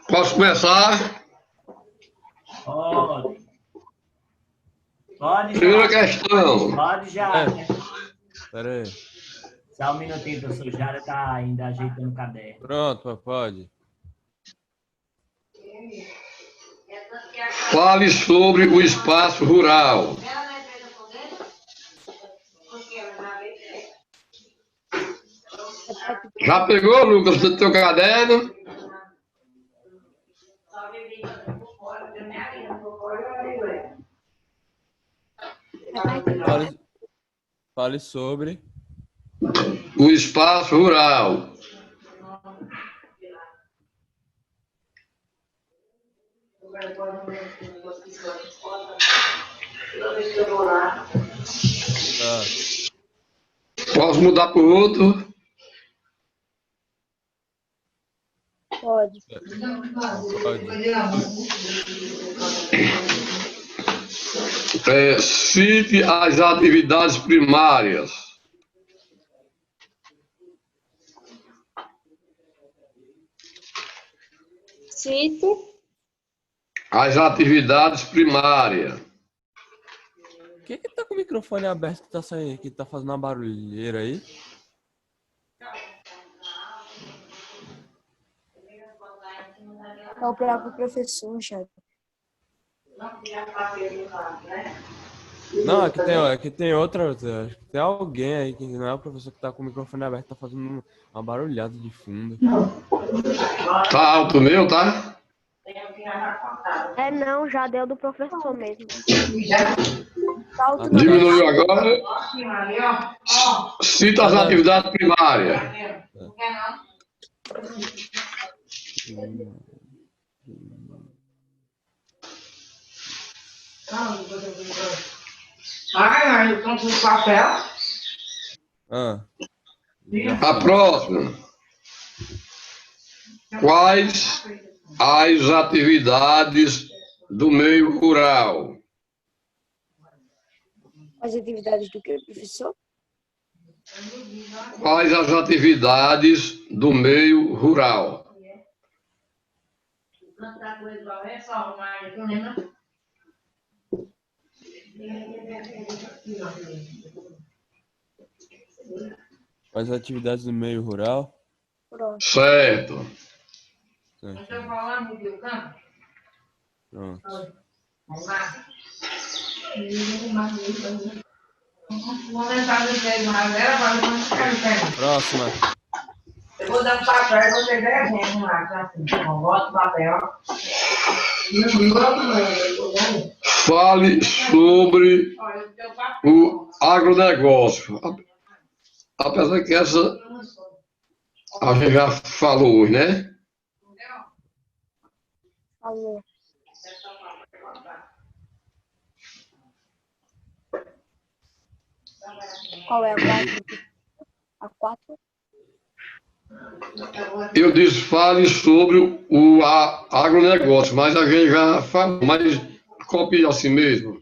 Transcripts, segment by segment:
Posso começar? Pode. Pode Primeira já. questão. Pode já. Pera aí. Só um minutinho, professor Jara tá ainda ajeitando o caderno. Pronto, pode. Fale sobre o espaço rural. Já pegou, Lucas, do teu caderno? Fale sobre. O espaço rural. Tá. Posso mudar para o outro? Pode. Pode. Cite as atividades primárias. Cite As atividades primárias. Quem que tá com o microfone aberto que tá saindo, que tá fazendo uma barulheira aí? é o próprio professor, já. Não, aqui tem outra. Acho que tem alguém aí que não é o professor que tá com o microfone aberto, tá fazendo uma barulhada de fundo. Tá alto o meu, tá? É, não, já deu do professor mesmo. Diminuiu agora. Cita as atividades primárias. Eu compro um papel. A próxima. Quais as atividades do meio rural? As atividades do que, professor? Quais as atividades do meio rural? As atividades do meio rural. Pronto. Certo. Certo. Pronto. Próxima. Eu vou dar um papel e você desenha lá, assim. Bota o papel. Fale sobre o agronegócio. Apesar que essa a gente já falou hoje, né? Falou. Qual é a 4? A 4? Eu disse fale sobre o agronegócio, mas a gente já falou, mas copia assim mesmo.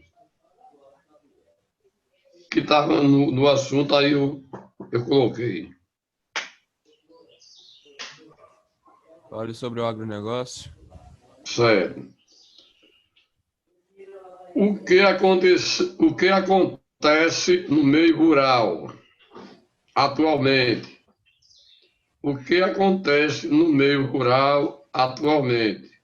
Que estava no assunto, aí eu coloquei. Fale sobre o agronegócio. Certo. O que acontece no meio rural atualmente? O que acontece no meio rural atualmente?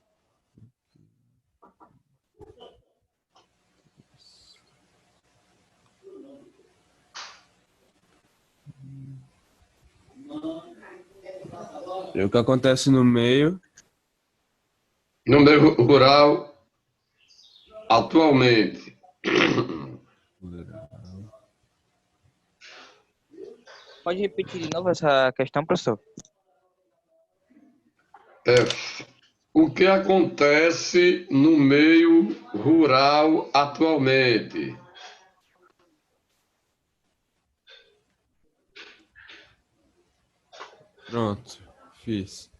E o que acontece no meio. No meio rural atualmente. Pode repetir de novo essa questão, professor? O que acontece no meio rural atualmente? Pronto, fiz.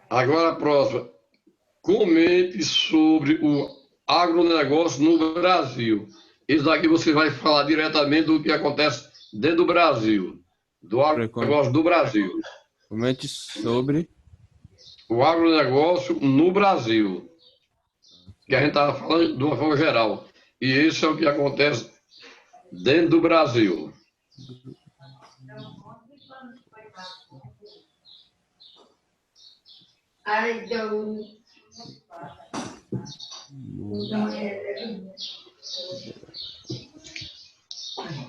Agora a próxima. Comente sobre o agronegócio no Brasil. Isso aqui você vai falar diretamente do que acontece dentro do Brasil, do agronegócio do Brasil. Comente sobre O agronegócio no Brasil, que a gente está falando de uma forma geral. E isso é o que acontece dentro do Brasil.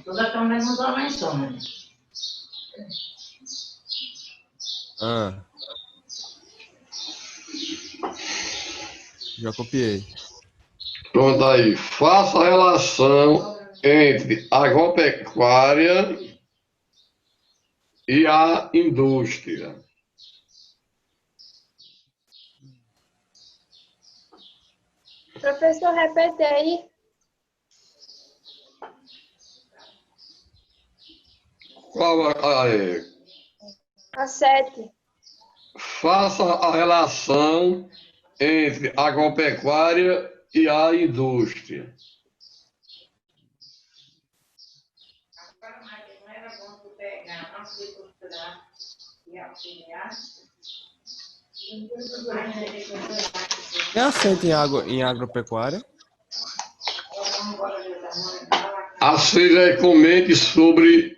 Toda câmera não dá mais sombra. Já copiei. Pronto aí. Faça a relação entre a agropecuária e a indústria. Professor, repete aí. Qual A 7. Faça a relação entre a agropecuária e a indústria. Não era bom tu pegar a agricultura e auxiliar. Tem acento em agropecuária? A seja comente sobre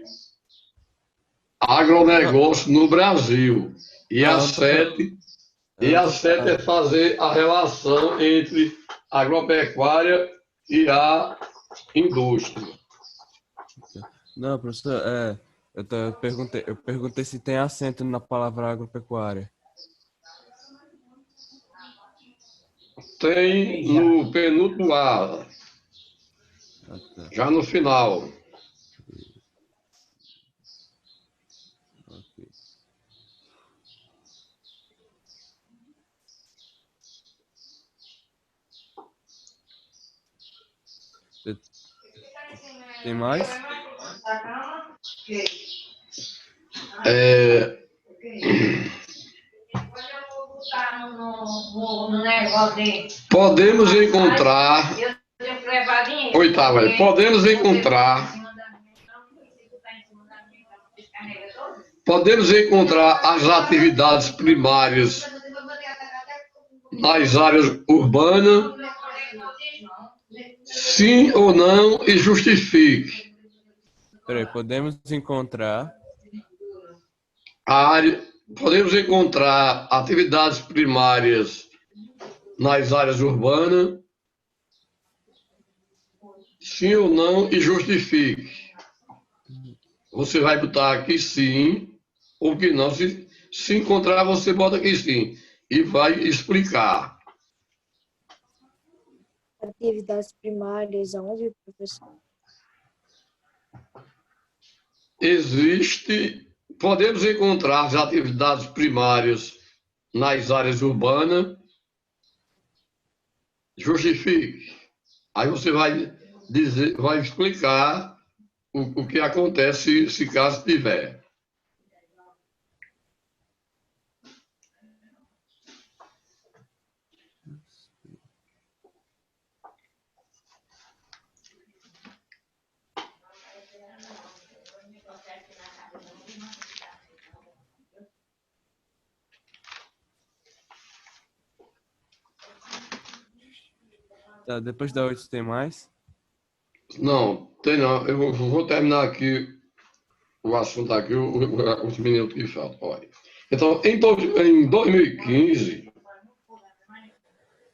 agronegócio no Brasil. E a 7 é fazer a relação entre a agropecuária e a indústria. Não, professor, eu perguntei se tem acento na palavra agropecuária. Tem no penúltimo A, já no final. Tem mais? Podemos encontrar. Oitava, podemos encontrar as atividades primárias nas áreas urbanas, sim ou não, e justifique. Peraí, podemos encontrar atividades primárias nas áreas urbanas, sim ou não, e justifique. Você vai botar aqui sim ou que não. Se encontrar, você bota aqui sim e vai explicar. Atividades primárias, aonde, professor? Podemos encontrar as atividades primárias nas áreas urbanas. Justifique. Aí você vai explicar o que acontece se caso tiver. Tá, depois da 8 tem mais? Não, tem não. Eu vou terminar aqui o assunto aqui, os minutos que faltam. Olha. Então, em 2015,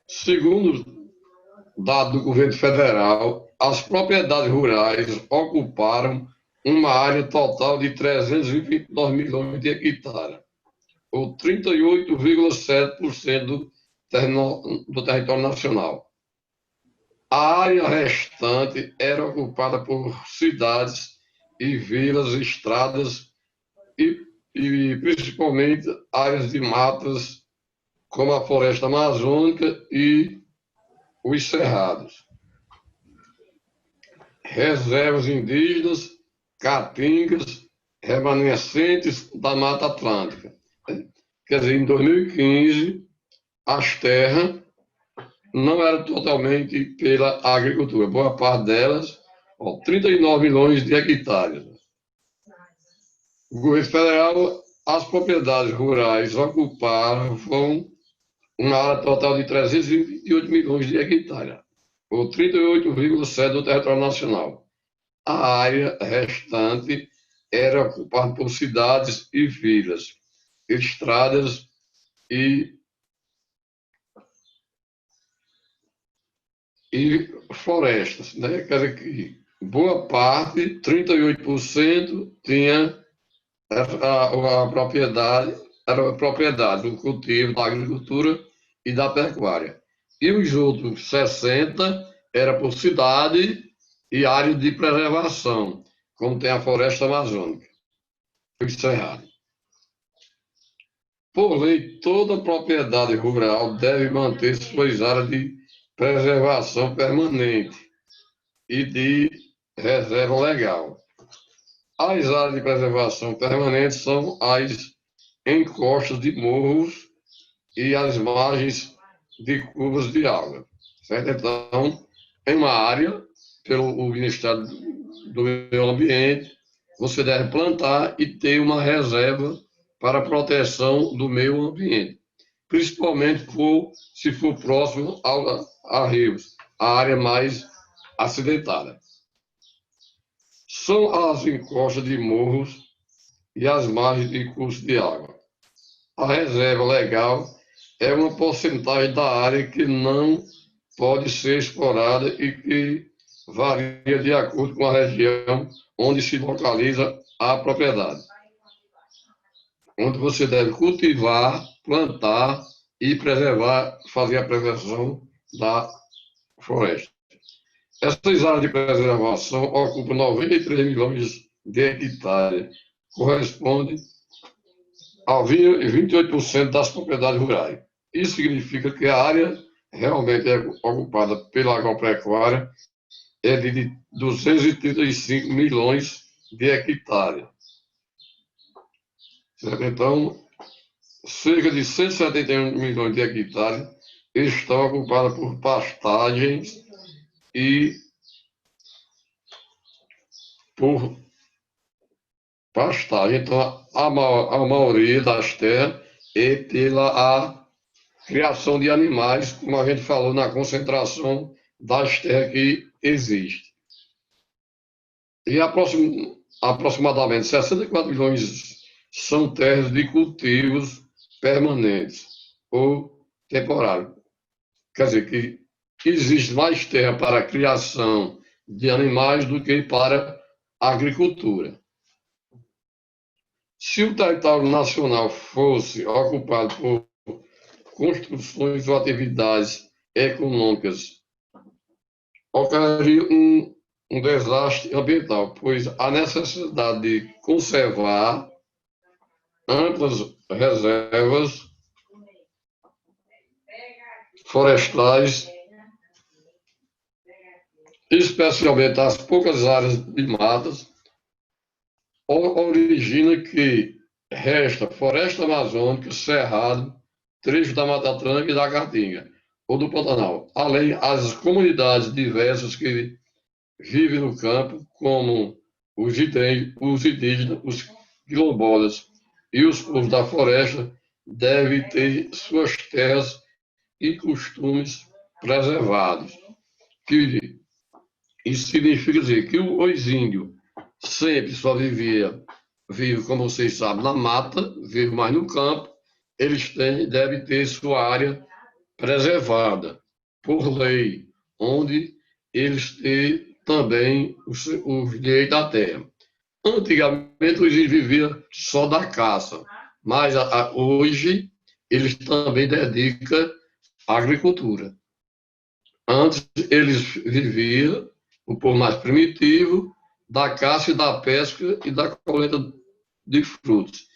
segundo dado do governo federal, as propriedades rurais ocuparam uma área total de 329 milhões de hectares, ou 38,7% do território nacional. A área restante era ocupada por cidades e vilas, estradas e principalmente áreas de matas, como a floresta amazônica e os cerrados. Reservas indígenas, caatingas, remanescentes da Mata Atlântica. Quer dizer, em 2015, as terras não era totalmente pela agricultura. Boa parte delas, 39 milhões de hectares. O governo federal, as propriedades rurais ocupavam uma área total de 328 milhões de hectares, ou 38,7% do território nacional. A área restante era ocupada por cidades e vilas, estradas e florestas, né? Quer dizer que boa parte, 38%, tinha a propriedade, era a propriedade do cultivo, da agricultura e da pecuária. E os outros 60% era por cidade e área de preservação, como tem a floresta amazônica, o cerrado. Por lei, toda propriedade rural deve manter suas áreas de preservação permanente e de reserva legal. As áreas de preservação permanente são as encostas de morros e as margens de curvas de água. Certo? Então, em uma área, pelo Ministério do Meio Ambiente, você deve plantar e ter uma reserva para a proteção do meio ambiente, principalmente se for próximo a rios, a área mais acidentada. São as encostas de morros e as margens de cursos de água. A reserva legal é uma porcentagem da área que não pode ser explorada e que varia de acordo com a região onde se localiza a propriedade, onde você deve cultivar, plantar e preservar, fazer a preservação da floresta. Essas áreas de preservação ocupam 93 milhões de hectares, corresponde a 28% das propriedades rurais. Isso significa que a área realmente é ocupada pela agropecuária é de 235 milhões de hectares. Certo? Então, cerca de 171 milhões de hectares estão ocupados por pastagens e por pastagem. Então, a maioria das terras é pela a criação de animais, como a gente falou, na concentração das terras que existe. E aproximadamente 64 milhões são terras de cultivos permanentes ou temporários. Quer dizer que existe mais terra para a criação de animais do que para a agricultura. Se o território nacional fosse ocupado por construções ou atividades econômicas, ocorreria um desastre ambiental, pois a necessidade de conservar amplas reservas florestais, especialmente as poucas áreas de matas, origina que resta floresta amazônica, cerrado, trecho da Mata Atlântica e da Caatinga, ou do Pantanal, além das comunidades diversas que vivem no campo, como os indígenas, os quilombolas e os povos da floresta, devem ter suas terras e costumes preservados. Isso significa dizer que os índios sempre só vivem, como vocês sabem, na mata, vivem mais no campo, eles devem ter sua área preservada por lei, onde eles têm também os direitos da terra. Antigamente, os índios viviam só da caça, mas hoje eles também dedicam à agricultura. Antes, eles viviam, o povo mais primitivo, da caça e da pesca e da colheita de frutos.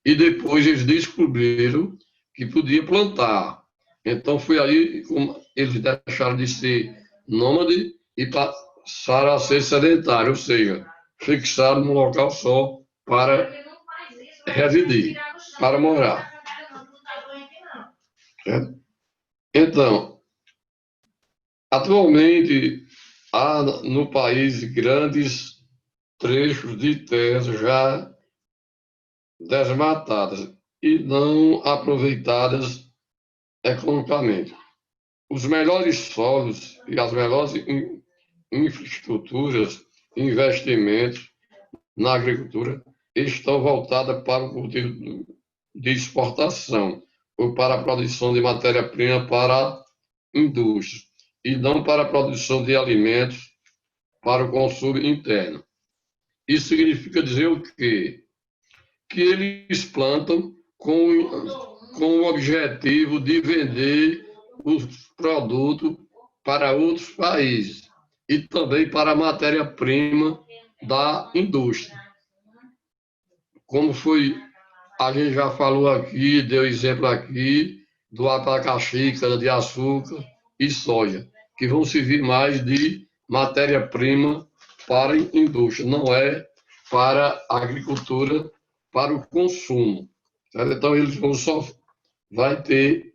E depois eles descobriram que podia plantar. Então foi aí que eles deixaram de ser nômades e passaram a ser sedentários, ou seja, fixaram num local só para residir, para morar. Então, Atualmente, há no país grandes trechos de terras já desmatadas e não aproveitadas economicamente. Os melhores solos e as melhores infraestruturas, investimentos na agricultura estão voltadas para o cultivo de exportação ou para a produção de matéria-prima para a indústria e não para a produção de alimentos para o consumo interno. Isso significa dizer o quê? Que eles plantam com o objetivo de vender os produtos para outros países e também para a matéria-prima da indústria. Como foi, a gente já falou aqui, deu exemplo aqui do abacaxi, cana-de-açúcar e soja, que vão servir mais de matéria-prima para a indústria, não é para a agricultura, para o consumo. Então, eles vão só vai ter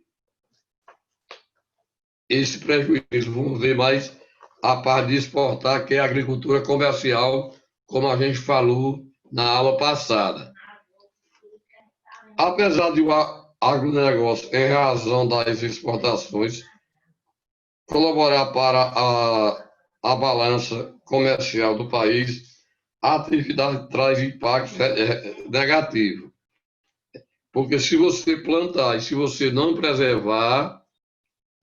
esse prejuízo, vão ver mais a parte de exportar, que é a agricultura comercial, como a gente falou na aula passada. Apesar de o agronegócio, em razão das exportações, colaborar para a balança comercial do país, a atividade traz impactos negativos. Porque se você plantar e se você não preservar,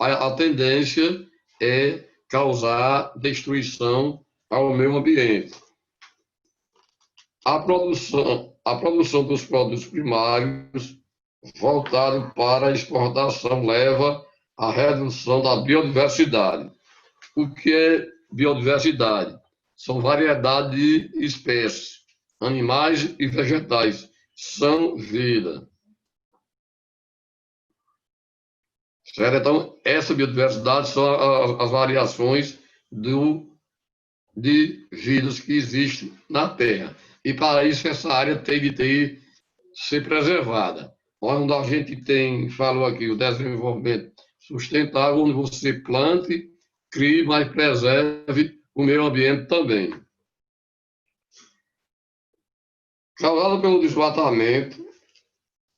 a tendência é causar destruição ao meio ambiente. A produção dos produtos primários voltado para a exportação leva à redução da biodiversidade. O que é biodiversidade? São variedade de espécies, animais e vegetais. São vida. Certo? Então, essa biodiversidade são as variações de vidas que existem na Terra. E, para isso, essa área tem de ser preservada. Onde a gente falou aqui, o desenvolvimento sustentável, onde você plante, crie, mas preserve o meio ambiente também. Causado pelo desmatamento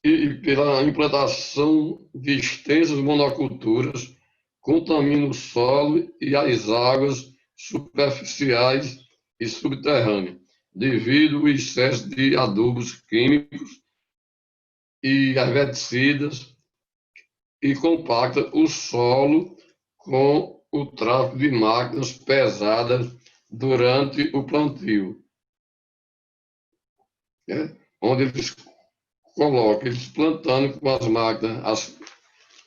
e pela implantação de extensas monoculturas, contamina o solo e as águas superficiais e subterrâneas, devido ao excesso de adubos químicos e herbicidas, e compacta o solo com o tráfego de máquinas pesadas durante o plantio. Onde eles colocam, eles plantando com as máquinas,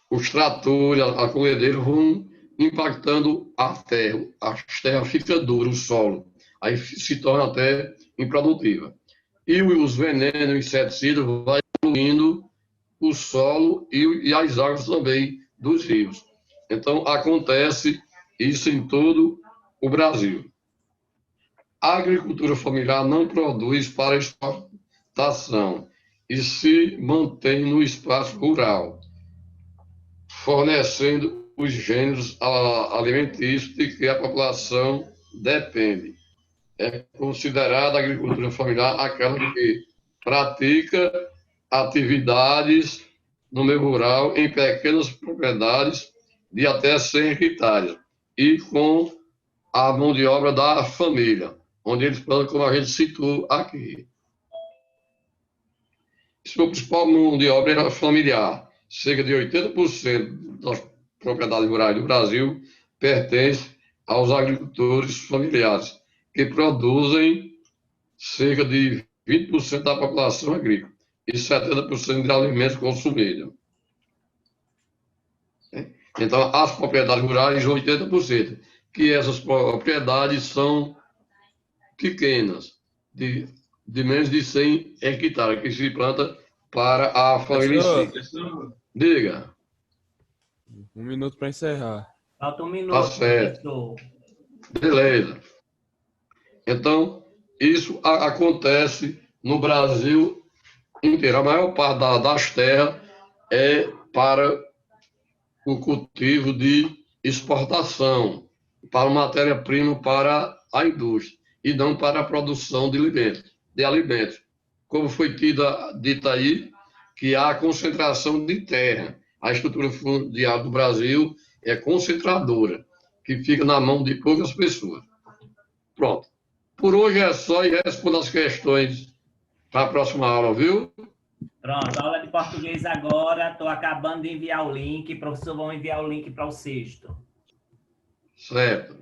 os tratores, a colhedeira vão impactando a terra fica dura, o solo, aí se torna até improdutiva. E os venenos, inseticidas, vai poluindo o solo e as águas também dos rios. Então, acontece isso em todo o Brasil. A agricultura familiar não produz para exportação e se mantém no espaço rural, fornecendo os gêneros alimentícios de que a população depende. É considerada a agricultura familiar aquela que pratica atividades no meio rural em pequenas propriedades de até 100 hectares e com a mão de obra da família, onde eles plantam, como a gente citou aqui. Sua principal mão de obra era familiar. Cerca de 80% das propriedades rurais do Brasil pertencem aos agricultores familiares, que produzem cerca de 20% da população agrícola e 70% de alimentos consumidos. Então, as propriedades rurais, 80%, que essas propriedades são pequenas, de menos de 100 hectares, que se planta para a família em si. Diga. 1 minuto para encerrar. Falta 1 minuto. Tá certo. Beleza. Então, isso acontece no Brasil inteiro. A maior parte das terras é para o cultivo de exportação, para matéria-prima para a indústria, e não para a produção de alimentos. Como foi dita aí, que há concentração de terra. A estrutura fundiária do Brasil é concentradora, que fica na mão de poucas pessoas. Pronto. Por hoje é só, e respondo as questões para a próxima aula, viu? Pronto, aula de português agora. Estou acabando de enviar o link. Professor, vamos enviar o link para o sexto. Certo.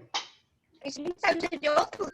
A gente sabe de outro